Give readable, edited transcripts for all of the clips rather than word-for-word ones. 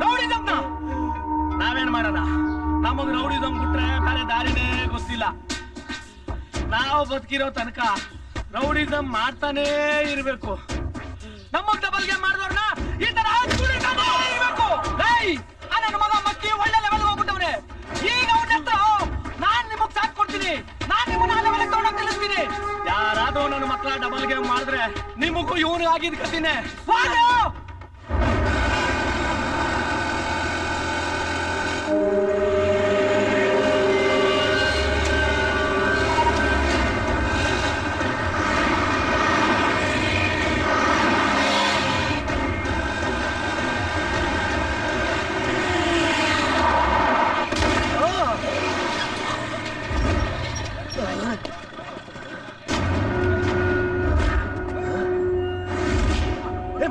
ರೌಡಿಸಮ್ನ ನಾವೇನ್ ಮಾಡೋಣ? ನಮಗ್ ರೌಡಿಸಮ್ ಬಿಟ್ರೆ ಬೇರೆ ದಾರಿನೇ ಗೊತ್ತಿಲ್ಲ. ನಾವು ಬದುಕಿರೋ ತನಕ ರೌಡಿಸಮ್ ಮಾಡ್ತಾನೇ ಇರ್ಬೇಕು. ನಮಗ್ ಡಬಲ್ ಗೇಮ್ ಮಾಡಿದವ್ರನ್ನ ಈ ತರ ಇರ್ಬೇಕು. ನನ್ನ ಮಗ ಮಕ್ಕಿ ಒಳ್ಳೆ ಲೆವೆಲ್ ಹೋಗ್ಬಿಟ್ಟವ್ರೆ. ಈಗ ಅವನ ಹತ್ರ ನಾನ್ ನಿಮಗ್ ಸಾಥ್ ಕೊಡ್ತೀನಿ. ನಾನ್ ನಿಮ್ಮನ್ನ ಲೆವೆಲ್ ತಗೊಂಡೋಗಿ ತಿಳಿಸ್ತೀನಿ. ಯಾರಾದ್ರೂ ನನ್ನ ಮಕ್ಕಳ ಡಬಲ್ ಗೇಮ್ ಮಾಡಿದ್ರೆ ನಿಮಗೂ ಇವನು ಆಗಿದ್ ಕತಿನೇ.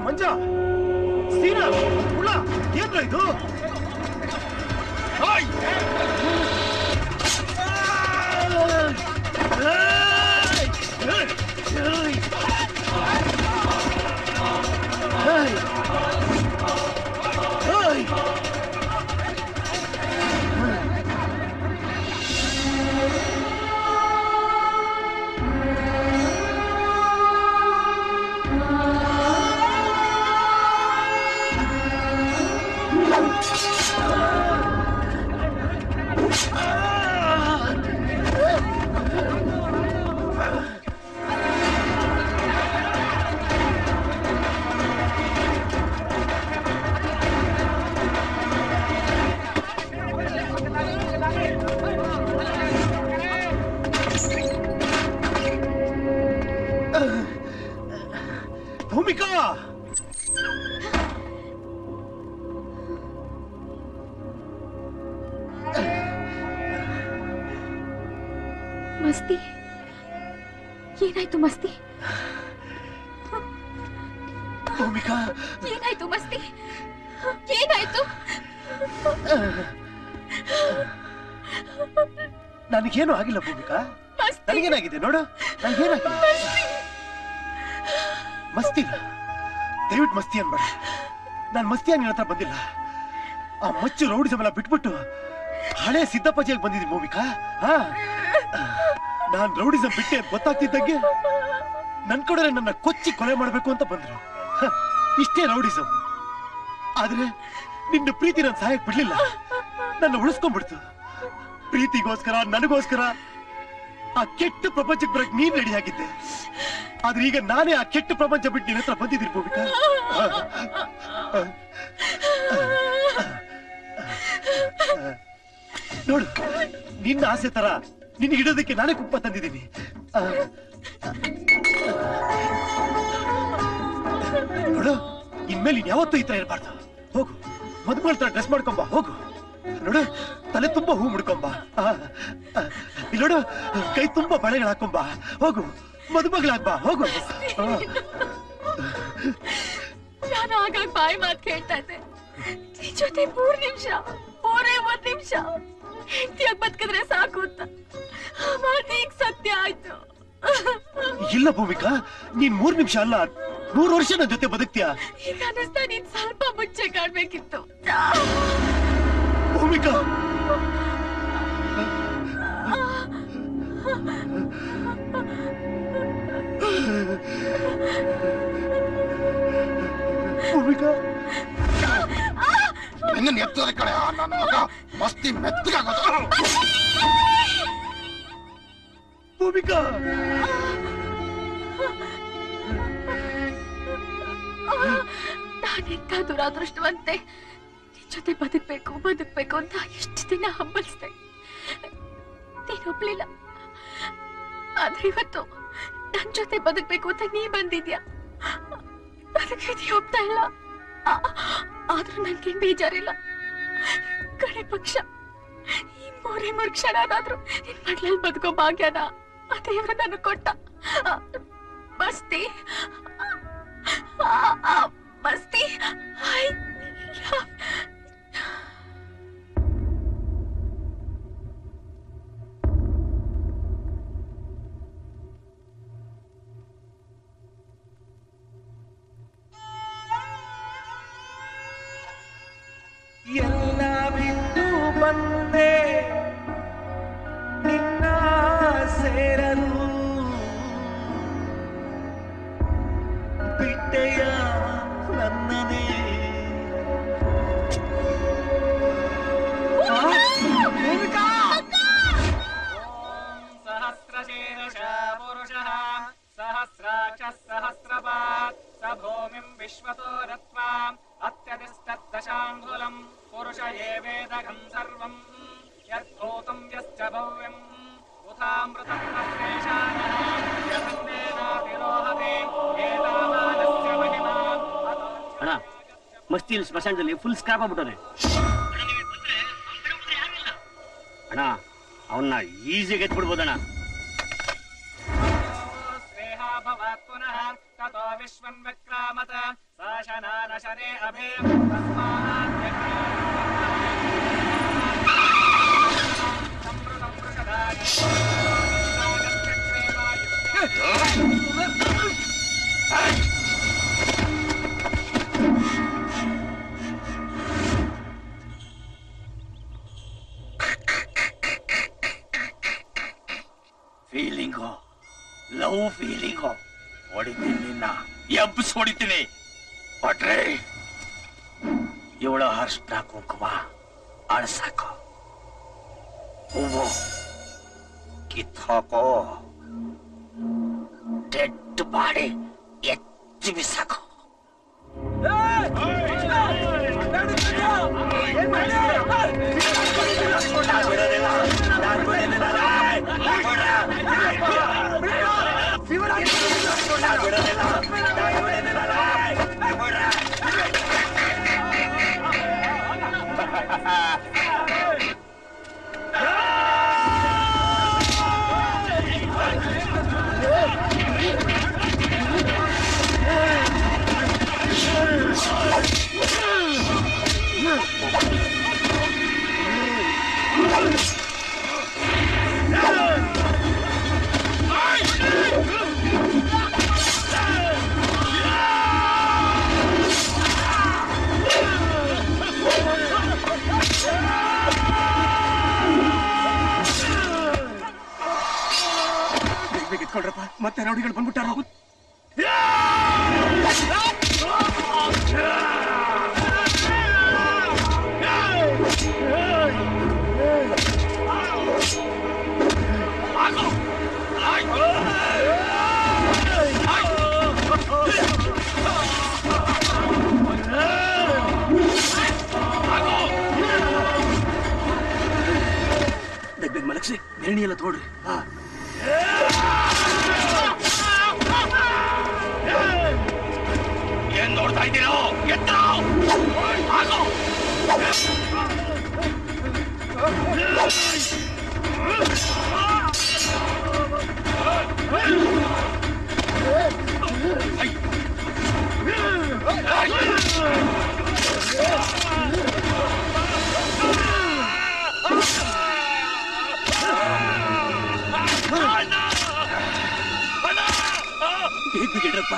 ಮಂಜ ಸೀನಾ ಹುಳ ಏನ್ರ ಇದು? ಭೂಮಿಕಾ ಮಸ್ತಿ ಏನಾಯ್ತು? ಮಸ್ತಿ ಭೂಮಿಕಾ ಏನಾಯ್ತು? ಮಸ್ತಿ ಏನಾಯ್ತು? ನನಗೇನು ಆಗಿಲ್ಲ ಭೂಮಿಕಾ. ನನಗೇನಾಗಿದೆ ನೋಡು, ನನಗೇನಾಗಿಲ್ಲ. ಮಸ್ತಿ ದಯವಿಟ್ಟು ಮಸ್ತಿ ಅನ್ಬೇಡ. ನಾನು ಮಸ್ತಿ ನಿನ್ನ ಹತ್ರ ಬಂದಿಲ್ಲ. ಆ ಮಚ್ಚು ರೌಡಿಸಮೆಲ್ಲ ಬಿಟ್ಬಿಟ್ಟು ಹಳೆ ಸಿದ್ದಪ್ಪಾಜಿಯಾಗಿ ಬಂದಿದ್ದೀನಿ ಭೂಮಿಕಾ. ನಾನ್ ರೌಡಿಸಂ ಬಿಟ್ಟೆ ಗೊತ್ತಾಗ್ತಿದ್ದಂಗೆ ನನ್ ಕಡೆ ನನ್ನ ಕೊಚ್ಚಿ ಕೊಲೆ ಮಾಡ್ಬೇಕು ಅಂತ ಬಂದ್ರು. ಇಷ್ಟೇ ರೌಡಿಸಂ. ಆದ್ರೆ ನಿನ್ನ ಪ್ರೀತಿ ನನ್ನ ಸಹಾಯಕ್ಕೆ ಬಿಡ್ಲಿಲ್ಲ, ನನ್ನ ಉಳಿಸ್ಕೊಂಡ್ಬಿಡ್ತು. ಪ್ರೀತಿಗೋಸ್ಕರ ನನಗೋಸ್ಕರ ಆ ಕೆಟ್ಟ ಪ್ರಪಂಚಕ್ಕೆ ಬರಕ್ ನೀನ್ ರೆಡಿ ಆಗಿದ್ದೆ. ಆದ್ರೆ ಈಗ ನಾನೇ ಆ ಕೆಟ್ಟ ಪ್ರಪಂಚ ಬಿಟ್ಟು ನಿನ್ನ ಹತ್ರ ಬಂದಿದ್ದೀನಿ ಭೂಮಿಕಾ. ನೋಡು, ನಿನ್ನ ಆಸೆ ತರ ನಿನ್ನ ಇಡೋದಕ್ಕೆ ನಾನೇ ಕುಪ್ಪ ತಂದಿದ್ದೀನಿ. ನೋಡು, ಇನ್ಮೇಲೆ ನೀನ್ ಯಾವತ್ತೂ ಈ ತರ ಇರಬಾರ್ದು. ಹೋಗು, ಮದುಮಗಳ ತರ ಡ್ರೆಸ್ ಮಾಡ್ಕೊಂಬ. ಹೋಗು, ನೋಡು, ತಲೆ ತುಂಬಾ ಹೂ ಮುಡ್ಕೊಂಬ. ನೋಡು, ಕೈ ತುಂಬಾ ಬಳೆಗಳು ಹಾಕೊಂಬ. ಹೋಗು, ಮದುಮಗಳಾಗ್ಬಾ. ಹೋಗು. ನಾನು ಆಗಾಗ ಬಾಯಿ ಮಾತು ಕೇಳ್ತಾ ಇದ್ದೆ. ನಿನ್ ಜೊತೆ 3 ನಿಮಿಷ, 1 ನಿಮಿಷ ಹೆಂಡತಿಯಾಗಿ ಬದುಕಿದ್ರೆ ಸಾಕು ಅಂತ. ಆ ಮಾತು ಈಗ ಸತ್ಯ ಆಯ್ತು. ಇಲ್ಲ ಭೂಮಿಕಾ, ನೀನ್ 3 ನಿಮಿಷ ಅಲ್ಲ, 100 ವರ್ಷ ನನ್ನ ಜೊತೆ ಬದುಕ್ತೀಯ. ಈಗ ಅನಿಸ್ತಾ ನೀನ್ ಸ್ವಲ್ಪ ಮುಂಚೆ ಕಾಣ್ಬೇಕಿತ್ತು ಭೂಮಿಕಾ. ಭೂಮಿಕಾ ನಿನ್ನ ಎತ್ತದ ಕಡೆ ನನ್ನ ಮಗ ಮಸ್ತಿ ಮೆತ್ತಗಾಗೋದು. ಭೂಮಿಕಾ ನಾನೆಂತ ದುರಾದೃಷ್ಟವಂತೆ. ನಿನ್ ಜೊತೆ ಬದುಕ್ಬೇಕು ಅಂತ ಎಷ್ಟು ದಿನ ಹಂಬಲಿಸ್ದೆ. ನೀನೊಬ್ಲಿಲ್ಲ. ಆದ್ರೆ ಇವತ್ತು ನನ್ ಜೊತೆ ಬದುಕ್ಬೇಕು ಅಂತ ನೀ ಬಂದಿದ್ಯಾ. ಅದಕ್ಕೆ ನೀ ಹೋಗ್ತಾ ಇಲ್ಲ. ಆದ್ರೂ ನನ್ಗೇನ್ ಬೇಜಾರಿಲ್ಲ. ಕಡೆ ಪಕ್ಷ ಈ 3 ಕ್ಷಣನಾದ್ರೂ ನಿನ್ ಮಡ್ಲಲ್ಲಿ ಬದುಕೋ ಭಾಗ್ಯನ ಆ ದೇವ್ರ ನನಗ್ ಕೊಟ್ಟ. ಮಸ್ತಿ ಮಸ್ತಿ ಎಲ್ಲ ಬಿಟ್ಟು ಬಂದೆ ನಿನ್ನ ಸೇರಲು ಬಿಟ್ಟೆಯ ನನ್ನನೇ ಸಹಸ್ರಶೀರ್ಷ ಪುರುಷಃ ಸಹಸ್ರಾಕ್ಷ ಸಹಸ್ರಪಾತ್ ಸ ಭೂಮಿಂ ವಿಶ್ವತೋ ರತ್ವಾ ಅತ್ಯತಿಷ್ಠದಶಾಂಗುಲಂ ಪುರುಷ ಏವೇದಕಂ ಸರ್ವಂ ಯದ್ಭೂತಂ ಯಶ್ಚ ಭವ್ಯಂ ಉಥಾಮೃತಂ ತತ್ರೇಷಾನಃ ಯಥನ್ನೇನಾತಿರೋಹತೆ ಏತಾವಾನಸ್ಯ ಮಹಿಮಾ. ಅಣ್ಣ ಮಸ್ತಿಲ್ ಸ್ಮಶಾನದಲ್ಲಿ ಫುಲ್ ಸ್ಕ್ರಾಪ್ ಆಗ್ಬಿಟ್ಟವ್ರೆ ಅಣ್ಣ. ಅವನ್ನ ಈಸಿಯಾಗಿ ಎತ್ಬಿಡ್ಬೋದಣ್ಣ. ಸ್ನೇಹ ಭವಾತ್ ಪುನಃ ತತೋ ವಿಶ್ವನ್ ವಿಕ್ರಾಮತ ಸಾಶನಾನ ಶನೇ ಅಭೇ ತಸ್ಮಾತ್ ಸಂಪ್ರತಂ ಪೃಷದಾನಿ ಫೀಲಿಂಗು, ಲವ್ ಫೀಲಿಂಗು ಹೊಡಿತೀನಿ, ನಿನ್ನ ಎಬ್ಬಿಸ್ ಹೊಡಿತೀನಿ. ಬಟ್ರೆ ಇವಳ ಅರ್ಶನ ಕುಂಕುಮ ಅಳಸಾಕೋ, ಹೂವು ಕಿತ್ತಾಕೋ, ಡೆಡ್ ಬಾಡಿ ಎಚ್ಚಿ ಬಿಸಾಕೋ. ಇಟ್ಕೊಳ್ರಪ್ಪ, ಮತ್ತೆ ರೌಡಿಗಳು ಬಂದ್ಬಿಟ್ಟಾರ. ಬೇಗ ಮಲಗಿಸಿ ನೇಣಿ ಎಲ್ಲ ತೋಡ್ರಿ. ಏನ್ ನೋಡ್ತಾ ಇದ್ದೀರೋ? ಹೇಗಿಡ್ರಪ್ಪ?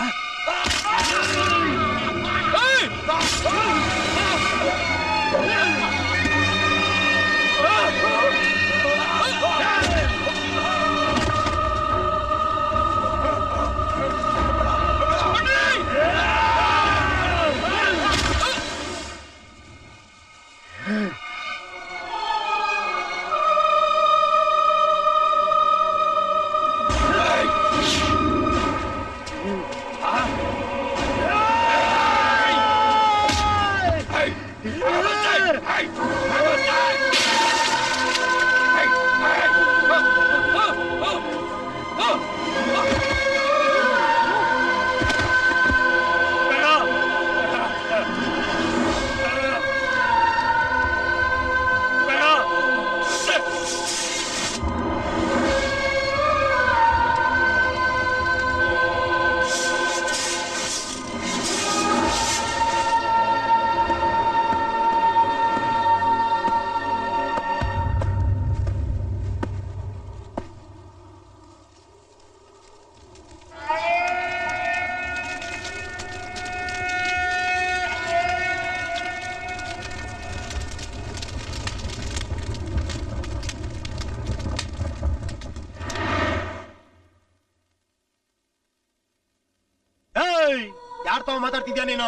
ಯಾರ್ ತವ ಮಾತಾಡ್ತಿದ್ಯಾ ನೀನು?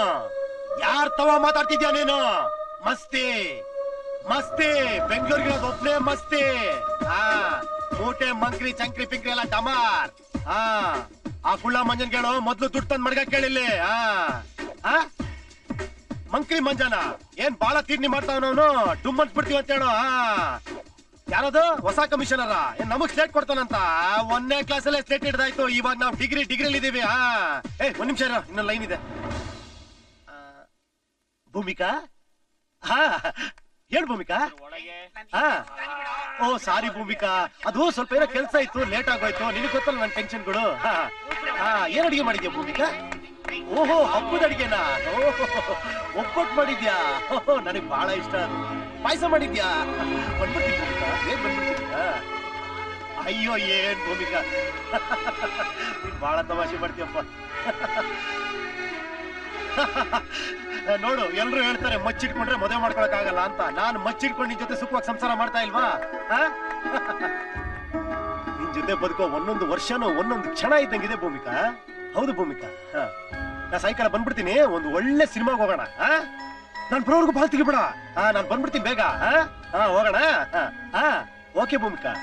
ಯಾರ್ ತವ ಮಾತಾಡ್ತಿದ್ಯಾ ನೀನು? ಮಸ್ತಿ ಮಸ್ತಿ, ಬೆಂಗಳೂರಿಗೆ ಒಬ್ನೇ ಮಸ್ತಿ. ಮೂಟೆ ಮಂಕ್ರಿ ಚಂಕ್ರಿ ಪಿಂಕ್ರಿ ಎಲ್ಲ ಡಮಾರ್. ಆ ಕುಳ್ಳ ಮಂಜನ್ ಕೇಳು, ಮೊದ್ಲು ದುಡ್ಡು ತಂದ್ ಮಡ್ಗ ಕೇಳಿಲ್ಲಿ. ಮಂಕ್ರಿ ಮಂಜನ ಏನ್ ಬಾಳ ತೀರ್ನಿ ಮಾಡ್ತಾವನವನು, ಡುಮ್ ಅನ್ಸ್ಬಿಡ್ತೀವಿ ಅಂತ ಹೇಳು. ಯಾರದು ಹೊಸ ಕಮಿಷನರ? ಏನ್ ನಮಗ್ ಸ್ಲೇಟ್ ಕೊಡ್ತಾನಂತ? 1ನೇ ಕ್ಲಾಸಲ್ಲೇ ಸ್ಲೇಟ್ ಹಿಡ್ದಾಯ್ತು, ಇವಾಗ ನಾವು ಡಿಗ್ರಿಲಿ ಇದೀವಿ. ಒಂದ್ ನಿಮಿಷ ಇರು, ಇನ್ನೊಂದು ಲೈನ್ ಇದೆ. ಭೂಮಿಕಾ, ಹೇಳ್ ಭೂಮಿಕಾ. ಓ ಸಾರಿ ಭೂಮಿಕಾ, ಅದು ಸ್ವಲ್ಪ ಏನೋ ಕೆಲ್ಸ ಇತ್ತು, ಲೇಟ್ ಆಗೋಯ್ತು. ನಿನಗ್ ಗೊತ್ತಲ್ಲ ನನ್ ಟೆನ್ಷನ್ಗಳು. ಏನ್ ಅಡಿಗೆ ಮಾಡಿದ್ಯಾ ಭೂಮಿಕಾ? ಓಹೋ, ಹಬ್ಬದ ಅಡಿಗೆನಾ? ಒಬ್ಬಟ್ಟು ಮಾಡಿದ್ಯಾ? ಓಹೋ, ನನಗ್ ಬಹಳ ಇಷ್ಟ ಅದು. ಪಾಯಸ ಮಾಡಿದ್ಯಾ? ಬಂದ್ಬಿಡ್ತೀನಿ ಭೂಮಿಕಾ, ಏನ್ ಬಂದ್ಬಿಡ್ತೀನಿ. ಅಯ್ಯೋ ಏನ್ ಭೂಮಿಕಾ, ನೀನ್ ಬಹಳ ತಮಾಷೆ ಮಾಡ್ತೀಯಪ್ಪ. ನೋಡು, ಎಲ್ರು ಹೇಳ್ತಾರೆ ಮಚ್ಚಿಟ್ಕೊಂಡ್ರೆ ಮದುವೆ ಮಾಡ್ಕೊಳಕ್ ಆಗಲ್ಲ ಅಂತ. ನಾನು ಮಚ್ಚಿಟ್ಕೊಂಡು ನಿನ್ ಜೊತೆ ಸುಖವಾಗಿ ಸಂಸಾರ ಮಾಡ್ತಾ ಇಲ್ವಾ? ನಿನ್ ಜೊತೆ ಬದುಕೋ ಒಂದೊಂದು ವರ್ಷನೂ ಒಂದೊಂದು ಕ್ಷಣ ಇದ್ದಂಗಿದೆ ಭೂಮಿಕಾ. ಹೌದು ಭೂಮಿಕಾ. ನಾ ಸಾಯಂಕಾಲ ಬಂದ್ಬಿಡ್ತೀನಿ, ಒಂದು ಒಳ್ಳೆ ಸಿನಿಮಾಗೆ ಹೋಗೋಣ. ನಾನ್ ಬರೋವರೆಗೂ ಬಾಲ್ ತೆಗಿಬೇಡ. ನಾನ್ ಬಂದ್ಬಿಡ್ತೀನಿ ಬೇಗ. ಹೋಗೋಣ. ಓಕೆ ಭೂಮಿಕಾ.